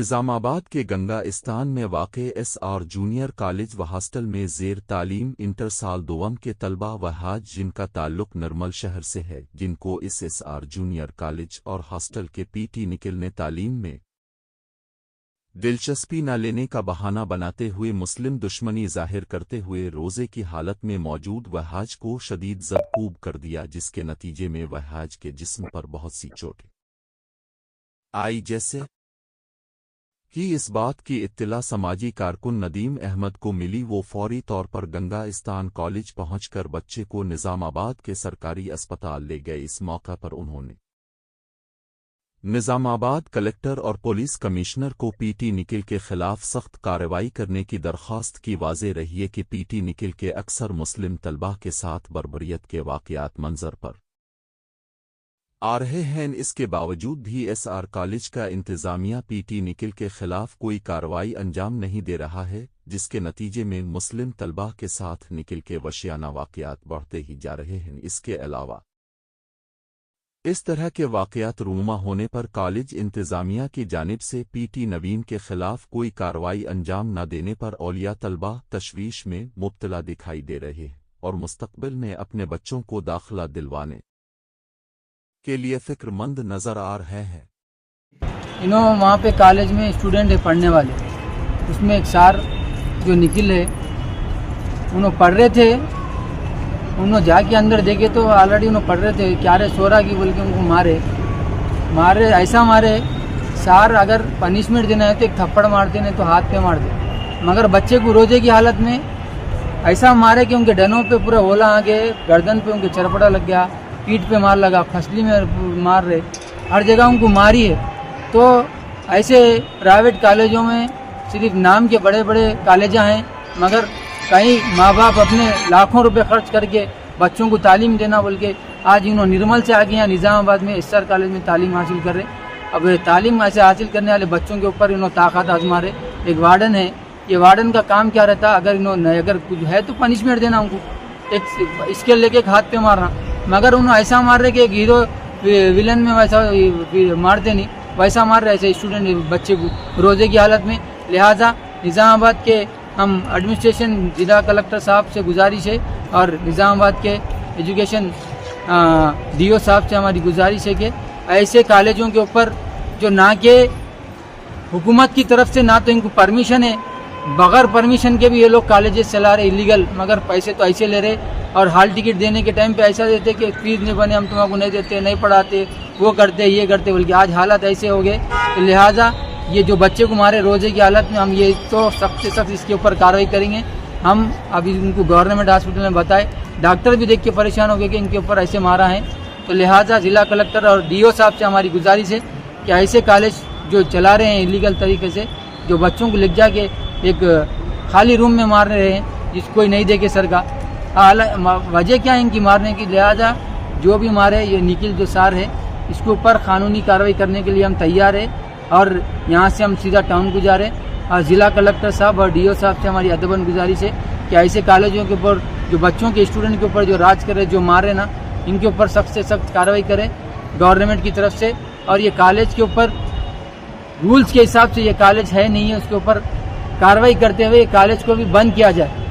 निजामाबाद के गंगाइस्तान में वाक़े एसआर जूनियर कॉलेज व हॉस्टल में ज़ेर तालीम इंटर साल दोम के तलबा व हाज जिनका ताल्लुक नरमल शहर से है, जिनको इस एसआर जूनियर कॉलेज और हॉस्टल के पीटी निखिल ने तालीम में दिलचस्पी न लेने का बहाना बनाते हुए मुस्लिम दुश्मनी जाहिर करते हुए रोज़े की हालत में मौजूद वहाज को शदीद ज़बकूब कर दिया, जिसके नतीजे में वहाज के जिस्म पर बहुत सी चोटें आई। जैसे कि इस बात की इत्तला समाजी कारकुन नदीम अहमद को मिली, वो फौरी तौर पर गंगाइस्तान कॉलेज पहुंचकर बच्चे को निजामाबाद के सरकारी अस्पताल ले गए। इस मौका पर उन्होंने निजामाबाद कलेक्टर और पुलिस कमिश्नर को पीटी निखिल के खिलाफ सख्त कार्रवाई करने की दरख्वास्त की। वाज़ेह रही है कि पीटी निखिल के अक्सर मुस्लिम तलबा के साथ बर्बरियत के वाक़यात मंजर पर आ रहे हैं। इसके बावजूद भी एसआर कॉलेज का इंतज़ामिया पीटी निखिल के खिलाफ कोई कार्रवाई अंजाम नहीं दे रहा है, जिसके नतीजे में मुस्लिम तलबा के साथ निखिल के वशियाना वाक़यात बढ़ते ही जा रहे हैं। इसके अलावा इस तरह के वाक़यात रूनुमा होने पर कॉलेज इंतज़ामिया की जानिब से पीटी नवीन के खिलाफ कोई कार्रवाई अंजाम न देने पर औलिया तलबा तशवीश में मुब्तला दिखाई दे रहे हैं और मुस्तक़बिल में अपने बच्चों को दाखिला दिलवाने के लिए फ़िक्रमंद नज़र आ रहे हैं। वहाँ पे कॉलेज में स्टूडेंट है पढ़ने वाले, उसमें एक सार जो निखिल है उन्होंने पढ़ रहे थे। उन्होंने जाके अंदर देखे तो ऑलरेडी उन्होंने पढ़ रहे थे, क्या रे सो रहा की बोल के उनको मारे ऐसा मारे। सार अगर पनिशमेंट देना है तो एक थप्पड़ मारते, नहीं तो हाथ पे मार दे, मगर बच्चे को रोजे की हालत में ऐसा मारे कि उनके डनों पे पूरा होला आ गए, गर्दन पे उनके चरपड़ा लग गया, पीठ पे मार लगा, फसली में मार रहे, हर जगह उनको मारी है। तो ऐसे प्राइवेट कॉलेजों में सिर्फ नाम के बड़े बड़े कॉलेजा हैं, मगर कई माँ बाप अपने लाखों रुपए खर्च करके बच्चों को तालीम देना बोल के आज इन्होंने निर्मल से आगे यहाँ निज़ामाबाद में एसआर कॉलेज में तालीम हासिल कर रहे। अब तालीम ऐसे हासिल करने वाले बच्चों के ऊपर इन्होंने ताकत आजमा रहे। एक वार्डन है, ये वार्डन का काम क्या रहता, अगर कुछ है तो पनिशमेंट देना उनको, एक स्केल लेके एक हाथ पे मारना, मगर उन्होंने ऐसा मार रहे कि एक हीरो विलन में वैसा मारते नहीं, वैसा मार रहे ऐसे स्टूडेंट बच्चे को रोजे की हालत में। लिहाजा निज़ामाबाद के हम एडमिनिस्ट्रेशन जिला कलेक्टर साहब से गुजारिश है और निज़ामाबाद के एजुकेशन डीओ साहब से हमारी गुजारिश है कि ऐसे कॉलेजों के ऊपर जो ना के हुकूमत की तरफ से ना तो इनको परमिशन है, बगैर परमिशन के भी ये लोग कॉलेजेस चला रहे इलीगल, मगर पैसे तो ऐसे ले रहे और हाल टिकट देने के टाइम पे ऐसा देते कि फीस नहीं बने हम तुम्हारा नहीं देते, नहीं पढ़ाते, वो करते ये करते, बल्कि आज हालात ऐसे हो गए। तो लिहाजा ये जो बच्चे को मारे रोजे की हालत में, हम ये तो सख्त से सख्त इसके ऊपर कार्रवाई करेंगे। हम अभी उनको गवर्नमेंट हॉस्पिटल में बताए, डॉक्टर भी देख के परेशान हो गए कि इनके ऊपर ऐसे मारा है। तो लिहाजा जिला कलेक्टर और डीओ साहब से हमारी गुजारिश है कि ऐसे कॉलेज जो चला रहे हैं इलीगल तरीके से, जो बच्चों को ले जाके एक खाली रूम में मार रहे हैं जिसको कोई नहीं देखे सर का वजह क्या है इनकी मारने की। लिहाजा जो भी मारे ये निखिल जो सार है, इसके ऊपर कानूनी कार्रवाई करने के लिए हम तैयार है और यहाँ से हम सीधा टाउन को जा रहे हैं। और जिला कलेक्टर साहब और डीओ साहब से हमारी अदबन गुजारिश है कि ऐसे कॉलेजों के ऊपर जो बच्चों के स्टूडेंट के ऊपर जो राज करे, जो मारे ना, इनके ऊपर सख्त से सख्त कार्रवाई करें गवर्नमेंट की तरफ से। और ये कॉलेज के ऊपर रूल्स के हिसाब से ये कॉलेज है नहीं है, उसके ऊपर कार्रवाई करते हुए कॉलेज को भी बंद किया जाए।